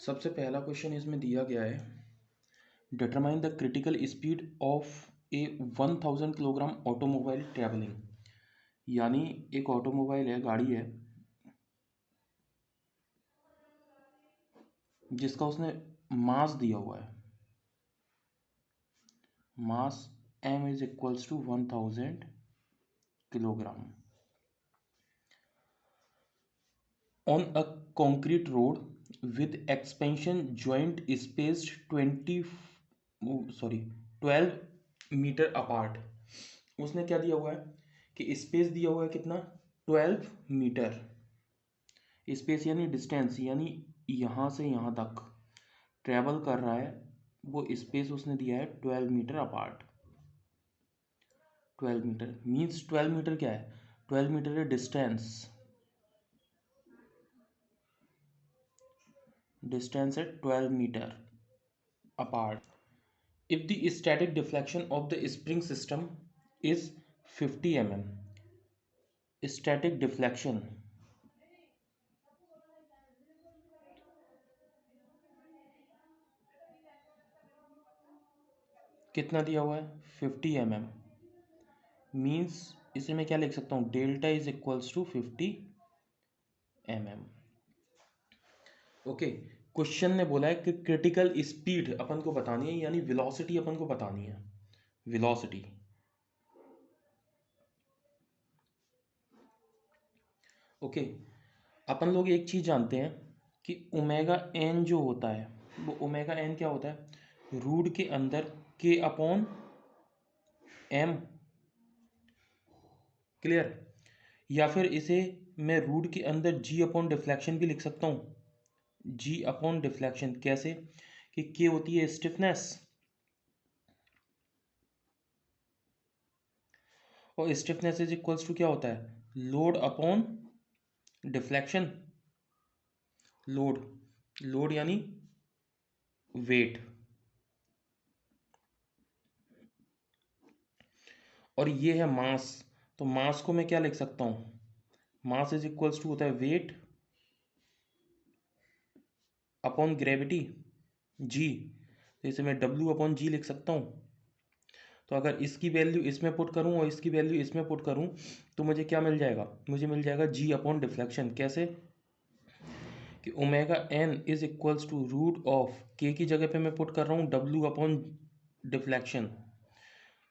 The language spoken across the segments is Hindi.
सबसे पहला क्वेश्चन इसमें दिया गया है, determine the critical speed of A 1000 kilogram automobile travelling. यानी एक ऑटोमोबाइल है, गाड़ी है, जिसका उसने मास दिया हुआ है, mass m is equals to 1000 kilogram on a concrete road with expansion joint spaced 12 metre apart. उसने क्या दिया हुआ है कि स्पेस दिया हुआ है कितना, 12 मीटर। स्पेस यानी डिस्टेंस, यानी यहाँ से यहाँ तक ट्रेवल कर रहा है, वो स्पेस उसने दिया है 12 metre apart. 12 metre means 12 metre क्या है, 12 मीटर है डिस्टेंस, डिस्टेंस है 12 metre apart. If the static deflection of the spring system is 50 mm, static deflection कितना दिया हुआ है, 50 mm, मीन्स इसे मैं क्या लिख सकता हूँ, delta is equals to 50 mm। Okay, question ने बोला है कि क्रिटिकल स्पीड अपन को बतानी है, यानी वेलोसिटी अपन को बतानी है, वेलोसिटी। ओके, अपन लोग एक चीज जानते हैं कि ओमेगा एन जो होता है, वो ओमेगा एन क्या होता है, रूट के अंदर के अपॉन एम। क्लियर? या फिर इसे मैं रूट के अंदर जी अपॉन डिफ्लेक्शन भी लिख सकता हूँ, जी अपॉन डिफ्लेक्शन। कैसे कि के होती है स्टिफनेस, और स्टिफनेस इज इक्वल्स टू क्या होता है, load upon deflection. Load, load यानी वेट, और ये है मास। तो मास को मैं क्या लिख सकता हूँ, मास इज इक्वल्स टू होता है वेट अपॉन ग्रेविटी, जी। तो इसे मैं डब्ल्यू अपॉन जी लिख सकता हूँ। तो अगर इसकी वैल्यू इसमें पुट करूँ और इसकी वैल्यू इसमें पुट करूँ तो मुझे क्या मिल जाएगा, मुझे मिल जाएगा जी अपॉन डिफ्लेक्शन। कैसे कि omega n is equals to root of k की जगह पे मैं पुट कर रहा हूँ डब्ल्यू अपॉन डिफ्लेक्शन,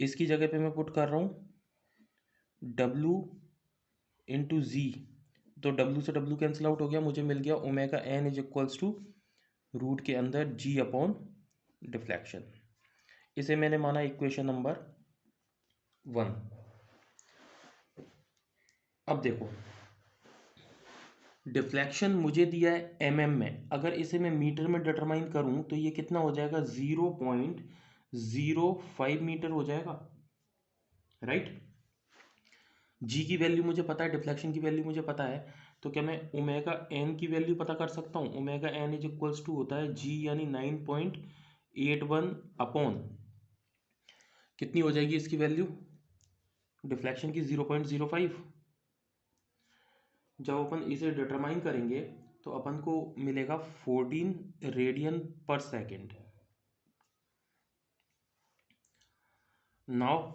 इसकी जगह पे मैं पुट कर रहा हूँ डब्ल्यू इंटू जी। तो डब्ल्यू से डब्ल्यू कैंसिल आउट हो गया, मुझे मिल गया omega n is equals to root के अंदर जी अपॉन डिफ्लेक्शन। इसे मैंने माना इक्वेशन नंबर 1। अब देखो, डिफ्लेक्शन मुझे दिया है एमएम में, अगर इसे मैं मीटर में डिटरमाइन करूं तो ये कितना हो जाएगा, 0.05 मीटर हो जाएगा, राइट। जी की वैल्यू मुझे पता है, डिफ्लेक्शन की वैल्यू मुझे पता है, तो क्या मैं ओमेगा एन की वैल्यू पता कर सकता हूँ। Omega n is equals to होता है जी यानी 9.81 अपॉन कितनी हो जाएगी इसकी वैल्यू, डिफ्लेक्शन की 0.05। जब अपन इसे डिटरमाइन करेंगे तो अपन को मिलेगा 14 रेडियन पर second. Now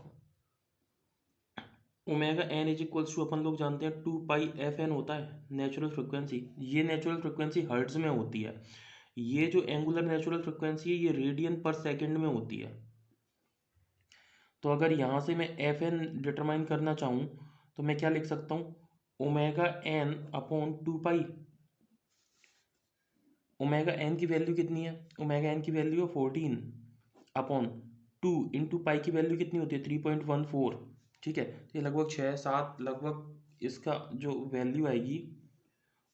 omega n is equals to अपन लोग जानते हैं 2 पाई एफ एन होता है नेचुरल फ्रिक्वेंसी। ये नेचुरल फ्रिक्वेंसी हर्ट्ज में होती है, ये जो एंगुलर नेचुरल फ्रिक्वेंसी है ये रेडियन पर सेकेंड में होती है। तो अगर यहाँ से मैं एफ एन डिटरमाइन करना चाहूँ तो मैं क्या लिख सकता हूँ, ओमेगा एन अपॉन 2 पाई। ओमेगा एन की वैल्यू कितनी है, ओमेगा एन की वैल्यू है 14 अपॉन 2 इंटू पाई की वैल्यू कितनी होती है 3.14। ठीक है, तो ये लगभग 6-7, लगभग इसका जो वैल्यू आएगी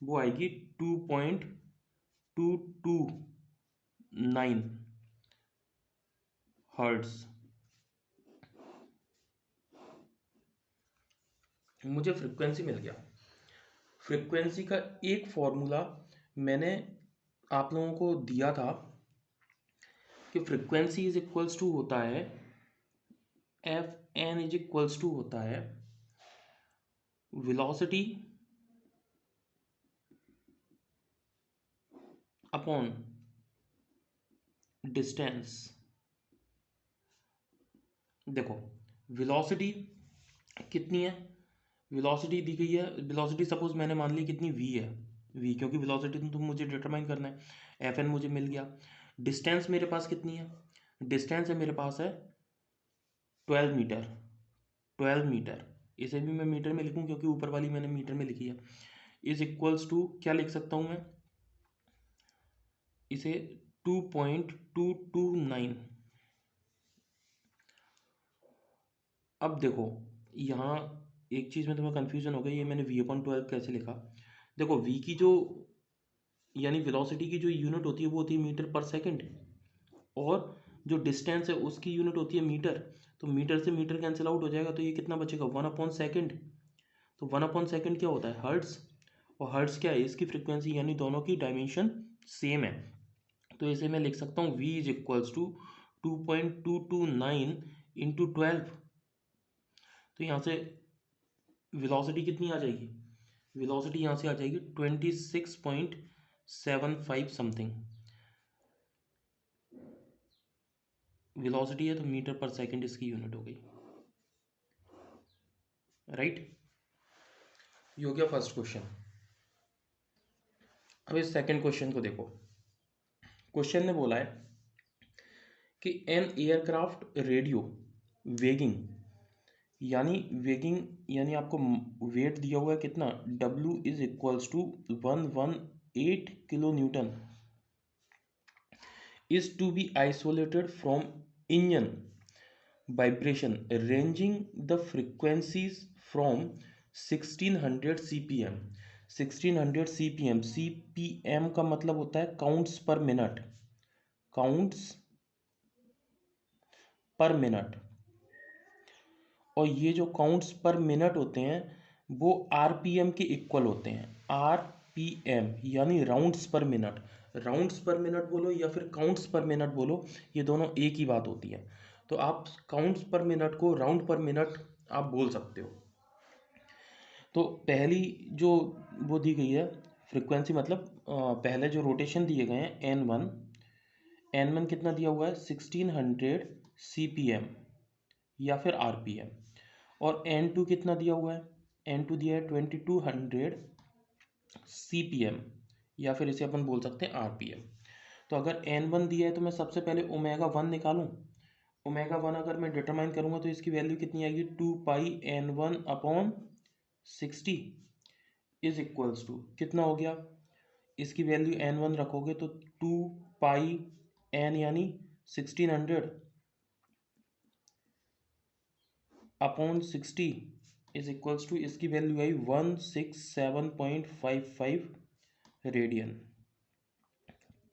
वो आएगी 2.229 हर्ट्ज। मुझे फ्रिक्वेंसी मिल गया। फ्रिक्वेंसी का एक फॉर्मूला मैंने आप लोगों को दिया था कि फ्रिक्वेंसी इज इक्वल्स टू होता है f n is equals to होता है वेलोसिटी अपॉन डिस्टेंस। देखो वेलोसिटी कितनी है, वेलोसिटी दी गई है, वेलोसिटी सपोज मैंने मान ली कितनी v है, v क्योंकि वेलोसिटी तो मुझे डिटरमाइन करना है, एफ एन मुझे मिल गया। डिस्टेंस मेरे पास कितनी है, डिस्टेंस है मेरे पास है 12 मीटर, 12 मीटर, इसे भी मैं मीटर में लिखूं क्योंकि ऊपर वाली मैंने मीटर में लिखी है, इज इक्वल्स टू क्या लिख सकता हूं मैं इसे 2.229। अब देखो यहाँ एक चीज़ में तुम्हें कन्फ्यूजन हो गई, ये मैंने v/12 कैसे लिखा। देखो v की जो यानी वेलोसिटी की जो यूनिट होती है वो होती है मीटर पर सेकंड, और जो डिस्टेंस है उसकी यूनिट होती है मीटर। तो मीटर से मीटर कैंसिल आउट हो जाएगा, तो ये कितना बचेगा 1/सेकंड। तो 1/सेकंड क्या होता है हर्ट्स, और हर्ट्स क्या है इसकी फ्रिक्वेंसी, यानी दोनों की डायमेंशन सेम है। तो इसे मैं लिख सकता हूँ v is equals to 2.229 into 12। तो यहाँ से वेलोसिटी कितनी आ जाएगी, वेलोसिटी यहाँ से आ जाएगी 26.75 समथिंग। वेलोसिटी है तो मीटर पर सेकंड इसकी यूनिट हो गई, राइट। ये हो गया फर्स्ट क्वेश्चन। अब इस सेकंड क्वेश्चन को देखो। क्वेश्चन ने बोला है कि एन एयरक्राफ्ट रेडियो वेगिंग, यानी आपको वेट दिया हुआ है कितना, W is equals to 118 kilo newton, is to be isolated from engine vibration ranging the frequencies from 1600 cpm। 1600 cpm, cpm का मतलब होता है काउंट्स पर मिनट, काउंट्स पर मिनट, और ये जो काउंट्स पर मिनट होते हैं वो आरपीएम के इक्वल होते हैं। आरपीएम यानी राउंड्स पर मिनट, राउंड्स पर मिनट बोलो या फिर काउंट्स पर मिनट बोलो, ये दोनों एक ही बात होती है। तो आप काउंट्स पर मिनट को राउंड पर मिनट आप बोल सकते हो। तो पहली जो वो दी गई है फ्रिक्वेंसी, मतलब पहले जो रोटेशन दिए गए हैं N1, N1 कितना दिया हुआ है 1600 CPM या फिर RPM, और N2 कितना दिया हुआ है, N2 दिया है 2200 CPM या फिर इसे अपन बोल सकते हैं RPM। तो अगर N1 दिया है तो मैं सबसे पहले ω1 निकालूं, ω1 अगर मैं डिटरमाइन करूंगा तो इसकी वैल्यू कितनी आएगी 2πN1/60 इज इक्वल्स टू कितना हो गया, इसकी वैल्यू N1 रखोगे तो 2πN यानी 1600/60 इज इक्वल्स टू, इसकी वैल्यू आई 167.55 रेडियन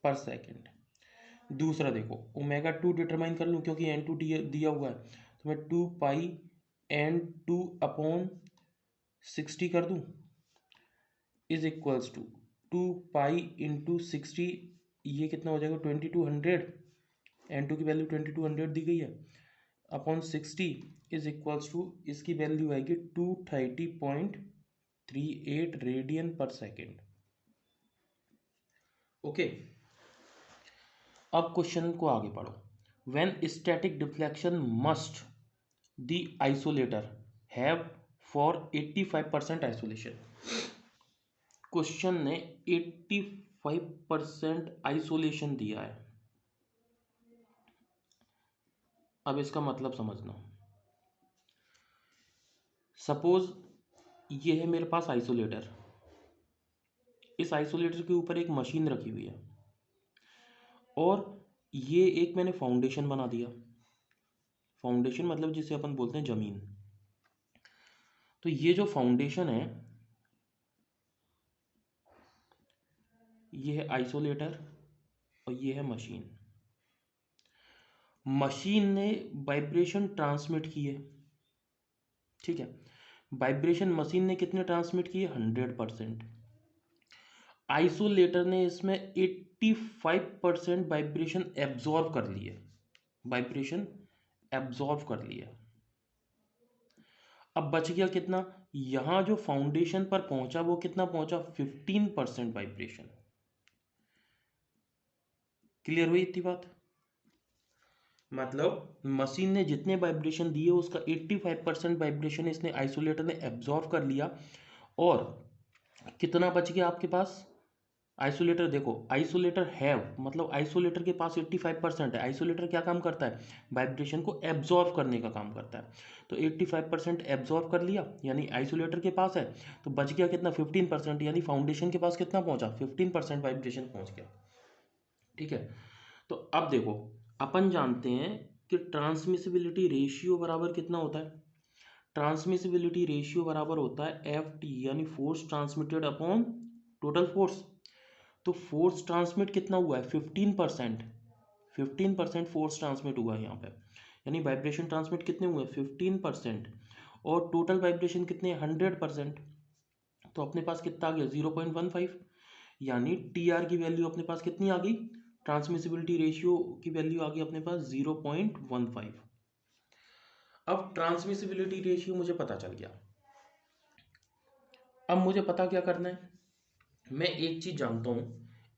पर सेकेंड। दूसरा देखो ω2 डिटरमाइन कर लूँ क्योंकि N2 दिया हुआ है, तो मैं 2πN2/60 कर दूँ इज इक्वल्स टू 2π×60, ये कितना हो जाएगा 2200, N2 की वैल्यू 2200 दी गई है, अपॉन 60 इज इक्वल्स टू, इसकी वैल्यू आएगी 230.38 रेडियन पर सेकेंड। ओके, अब क्वेश्चन को आगे पढ़ो। When static deflection must the isolator have for 85% isolation. Question ने 85% आइसोलेशन दिया है। अब इसका मतलब समझना, सपोज ये है मेरे पास आइसोलेटर, इस आइसोलेटर के ऊपर एक मशीन रखी हुई है और ये एक मैंने फाउंडेशन बना दिया, फाउंडेशन मतलब जिसे अपन बोलते हैं जमीन। तो ये जो फाउंडेशन है ये है आइसोलेटर और ये है मशीन। मशीन ने वाइब्रेशन ट्रांसमिट की है, ठीक है, वाइब्रेशन मशीन ने कितने ट्रांसमिट किए 100%। आइसोलेटर ने इसमें 85% वाइब्रेशन एब्जॉर्ब कर लिए, वाइब्रेशन एब्जॉर्ब कर लिया। अब बच गया कितना, यहां जो फाउंडेशन पर पहुंचा वो कितना पहुंचा 15% वाइब्रेशन। क्लियर हुई इतनी बात? मतलब मशीन ने जितने वाइब्रेशन दिए उसका 85% वाइब्रेशन इसने आइसोलेटर ने एब्जॉर्व कर लिया, और कितना बच गया आपके पास? आइसोलेटर देखो, आइसोलेटर हैव मतलब आइसोलेटर के पास 85% है। आइसोलेटर क्या काम करता है? वाइब्रेशन को एब्जॉर्व करने का काम करता है। तो 85% एब्जॉर्व कर लिया यानी आइसोलेटर के पास है, तो बच गया कितना? 15%, यानी फाउंडेशन के पास कितना पहुंचा? 15% वाइब्रेशन पहुंच गया। ठीक है, तो अब देखो, अपन जानते हैं कि ट्रांसमिसिबिलिटी रेशियो बराबर कितना होता है? ट्रांसमिसिबिलिटी रेशियो बराबर होता है एफ टी, यानी force transmitted upon total force. तो फोर्स ट्रांसमिट कितना हुआ है? 15%। 15% फोर्स ट्रांसमिट हुआ है यहाँ पे, यानी वाइब्रेशन ट्रांसमिट कितने हुए? 15%। और टोटल वाइब्रेशन कितने? 100%। तो अपने पास कितना आ गया? 0.15, यानी टी आर की वैल्यू अपने पास कितनी आ गई? ट्रांसमिसिबिलिटी रेशियो की वैल्यू आ गई अपने पास 0.15। अब ट्रांसमिसिबिलिटी रेशियो मुझे पता चल गया। अब मुझे पता क्या करना है? मैं एक चीज जानता हूं,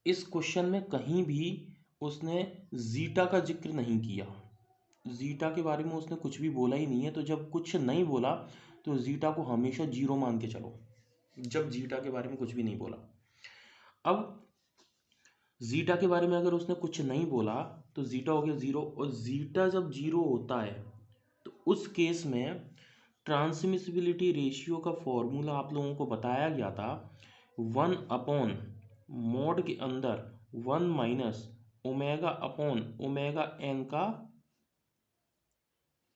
इस क्वेश्चन में कहीं भी उसने जीटा का जिक्र नहीं किया। जीटा के बारे में उसने कुछ भी बोला ही नहीं है। तो जब कुछ नहीं बोला तो जीटा को हमेशा जीरो मान के चलो, जब जीटा के बारे में कुछ भी नहीं बोला। अब जीटा के बारे में अगर उसने कुछ नहीं बोला तो जीटा हो गया जीरो, और जीटा जब जीरो होता है तो उस केस में ट्रांसमिसिबिलिटी रेशियो का फॉर्मूला आप लोगों को बताया गया था, 1 अपॉन मोड के अंदर 1 minus omega upon omega n का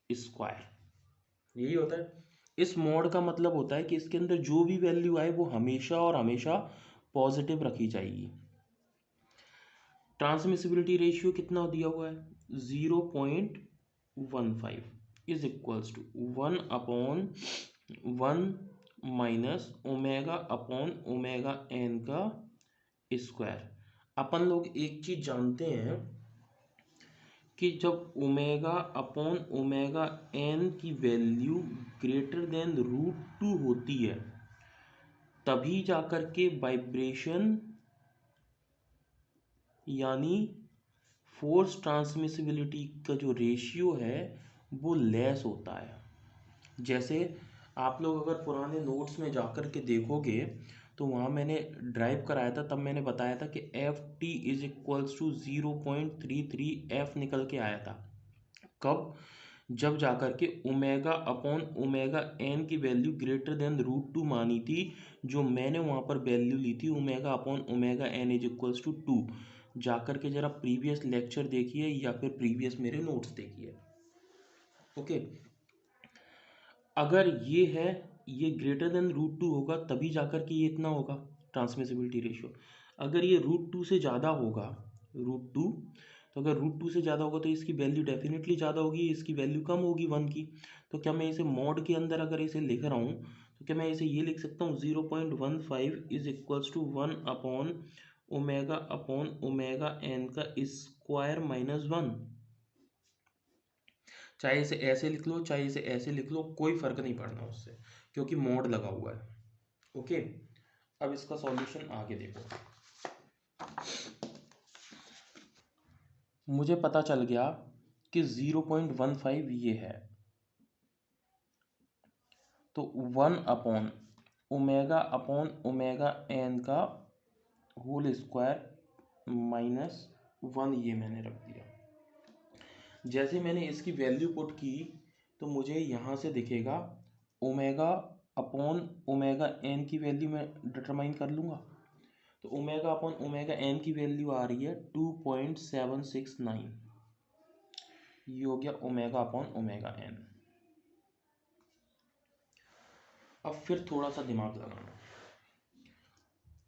स्क्वायर। यही होता है। इस मोड का मतलब होता है कि इसके अंदर जो भी वैल्यू आए वो हमेशा और हमेशा पॉजिटिव रखी जाएगी। ट्रांसमिसिबिलिटी रेशियो कितना दिया हुआ है? 0.15 is equals to 1 upon 1 minus omega upon omega n का स्क्वायर। अपन लोग एक चीज जानते हैं कि जब ओमेगा अपॉन ओमेगा एन की वैल्यू ग्रेटर देन √2 होती है तभी जाकर के वाइब्रेशन यानी फोर्स ट्रांसमिसिबिलिटी का जो रेशियो है वो लेस होता है। जैसे आप लोग अगर पुराने नोट्स में जाकर के देखोगे तो वहाँ मैंने ड्राइव कराया था, तब मैंने बताया था कि f t is equals to 0.33 f निकल के आया था। कब? जब जाकर के ओमेगा अपॉन ओमेगा एन की वैल्यू ग्रेटर देन √2 मानी थी, जो मैंने वहाँ पर वैल्यू ली थी omega upon omega n is equals to 2। जाकर के जरा प्रीवियस लेक्चर देखिए या फिर प्रीवियस मेरे नोट्स देखिए। ओके, अगर ये है, ये ग्रेटर देन √2 होगा तभी जाकर के ये इतना होगा ट्रांसमिसिबिलिटी रेशियो। अगर ये √2 से ज़्यादा होगा, √2, तो अगर √2 से ज़्यादा होगा तो इसकी वैल्यू डेफिनेटली ज़्यादा होगी, इसकी वैल्यू कम होगी 1 की। तो क्या मैं इसे मॉड के अंदर अगर इसे लिख रहा हूँ तो क्या मैं इसे ये लिख सकता हूँ 0.15 is equals to 1 upon omega n का स्क्वायर -1। चाहे इसे ऐसे लिख लो चाहे इसे ऐसे लिख लो, कोई फर्क नहीं पड़ना उससे, क्योंकि मोड लगा हुआ है। ओके, अब इसका सॉल्यूशन आगे देखो। मुझे पता चल गया कि 0.15 ये है, तो 1 अपॉन ओमेगा एन का होल स्क्वायर -1 ये मैंने रख दिया। जैसे मैंने इसकी वैल्यू पुट की तो मुझे यहाँ से दिखेगा ओमेगा अपॉन ओमेगा एन की वैल्यू मैं डिटरमाइन कर लूँगा। तो ओमेगा अपॉन ओमेगा एन की वैल्यू आ रही है 2.769। ये हो गया ओमेगा अपॉन ओमेगा एन। अब फिर थोड़ा सा दिमाग लगाना।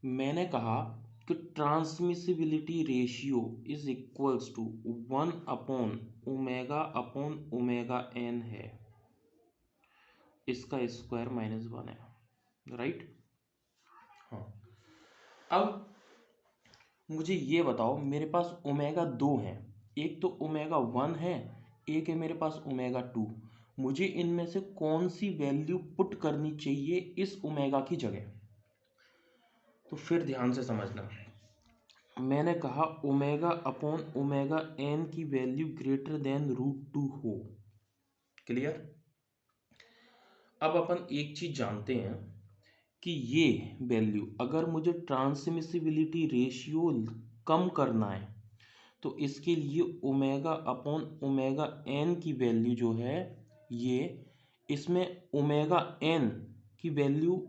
मैंने कहा कि transmissibility ratio is equals to 1 upon omega n है, इसका स्क्वायर -1 है, राइट? हाँ, अब मुझे ये बताओ, मेरे पास ओमेगा 2 है, एक तो ओमेगा 1 है, एक है मेरे पास ओमेगा 2। मुझे इनमें से कौन सी वैल्यू पुट करनी चाहिए इस ओमेगा की जगह? तो फिर ध्यान से समझना। मैंने कहा ओमेगा अपॉन ओमेगा एन की वैल्यू ग्रेटर देन √2 हो। क्लियर। अब अपन एक चीज जानते हैं कि ये वैल्यू अगर मुझे ट्रांसमिसिबिलिटी रेशियो कम करना है तो इसके लिए ओमेगा अपॉन ओमेगा एन की वैल्यू जो है ये, इसमें ओमेगा एन की वैल्यू,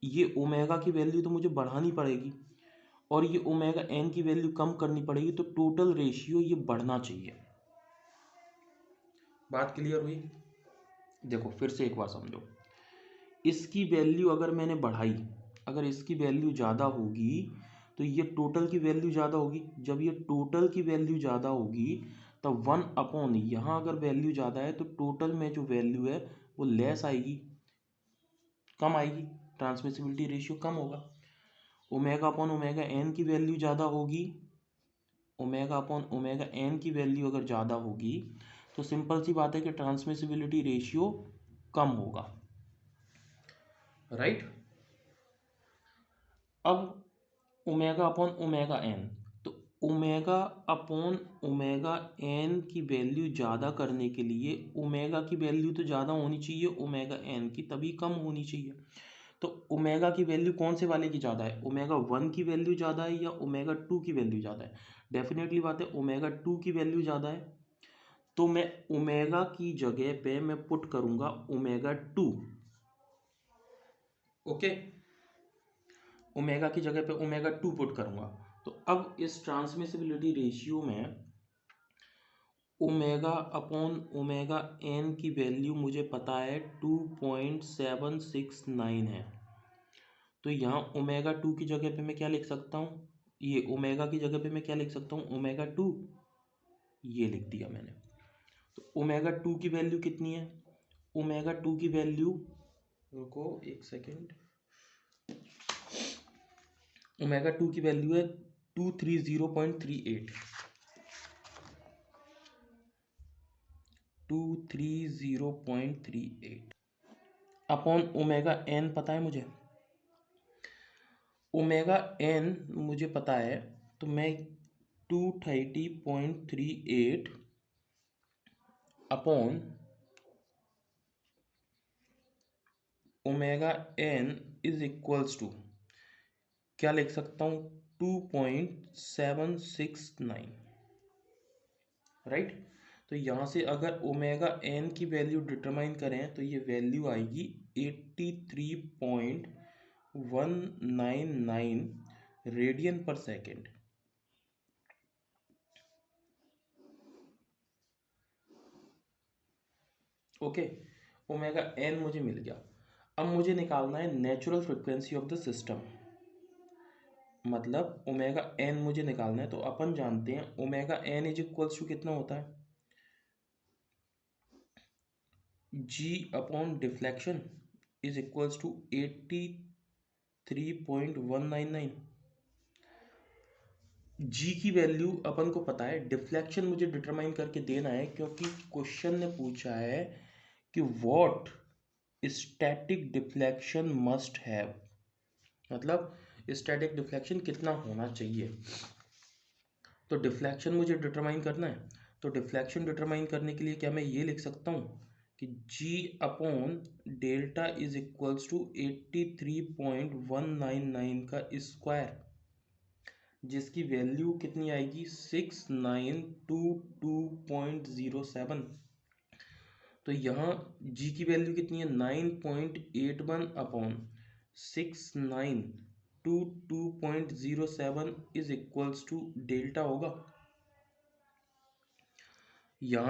ये ओमेगा की वैल्यू तो मुझे बढ़ानी पड़ेगी और ये ओमेगा एन की वैल्यू कम करनी पड़ेगी, तो टोटल रेशियो ये बढ़ना चाहिए। बात क्लियर हुई। देखो फिर से एक बार समझो, इसकी वैल्यू अगर मैंने बढ़ाई, अगर इसकी वैल्यू ज़्यादा होगी तो ये टोटल की वैल्यू ज़्यादा होगी। जब ये टोटल की वैल्यू ज़्यादा होगी तो 1 अपॉन, यहाँ अगर वैल्यू ज़्यादा है तो टोटल में जो वैल्यू है वो लेस आएगी, कम आएगी, ट्रांसमिसिबिलिटी रेशियो कम होगा। ओमेगा अपॉन ओमेगा एन की वैल्यू ज़्यादा होगी, ओमेगा अपॉन ओमेगा एन की वैल्यू अगर ज़्यादा होगी तो सिंपल सी बात है कि ट्रांसमिसिबिलिटी रेशियो कम होगा, राइट। अब ओमेगा अपॉन ओमेगा एन, तो ओमेगा अपॉन ओमेगा एन की वैल्यू ज़्यादा करने के लिए ओमेगा की वैल्यू तो ज़्यादा होनी चाहिए ओमेगा एन की, तभी कम होनी चाहिए। तो ओमेगा की वैल्यू कौन से वाले की ज़्यादा है, ओमेगा 1 की वैल्यू ज़्यादा है या ओमेगा 2 की वैल्यू ज़्यादा है? डेफिनेटली बात है ओमेगा 2 की वैल्यू ज़्यादा है, तो मैं ओमेगा की जगह पे मैं पुट करूंगा ओमेगा 2। ओके, ओमेगा की जगह पे ओमेगा 2 पुट करूंगा। तो अब इस ट्रांसमिसिबिलिटी रेशियो में ओमेगा अपॉन ओमेगा एन की वैल्यू मुझे पता है 2.769 है। तो यहाँ ओमेगा 2 की जगह पे मैं क्या लिख सकता हूँ, ये ओमेगा की जगह पे मैं क्या लिख सकता हूँ, ओमेगा 2, ये लिख दिया मैंने। तो ओमेगा 2 की वैल्यू कितनी है, ओमेगा 2 की वैल्यू, रुको एक सेकेंड, ओमेगा 2 की वैल्यू है 230.38, 230.38 अपॉन ओमेगा एन पता है मुझे, ओमेगा एन मुझे पता है, तो मैं 230.38 upon omega n is equals to क्या लिख सकता हूँ, 2.769, राइट। तो यहाँ से अगर ओमेगा एन की वैल्यू डिटरमाइन करें तो ये वैल्यू आएगी 83.199 रेडियन पर सेकेंड। ओके, ओमेगा एन मुझे मिल गया। अब मुझे निकालना है natural frequency of the system, मतलब ओमेगा एन मुझे निकालना है। तो अपन जानते हैं omega n is equals to कितना होता है, जी upon deflection is equals to 83.199। जी की वैल्यू अपन को पता है, डिफ्लेक्शन मुझे डिटरमाइन करके देना है क्योंकि क्वेश्चन ने पूछा है कि what static deflection must have, मतलब स्टैटिक डिफ्लेक्शन कितना होना चाहिए। तो डिफ्लेक्शन मुझे डिटरमाइन करना है, तो डिफ्लेक्शन डिटरमाइन करने के लिए क्या मैं ये लिख सकता हूँ कि g upon delta is equals to 83.199 का स्क्वायर, जिसकी वैल्यू कितनी आएगी 6922.07। तो यहाँ g की वैल्यू कितनी है 9.81 upon 6922.07 is equals to delta होगा। यहाँ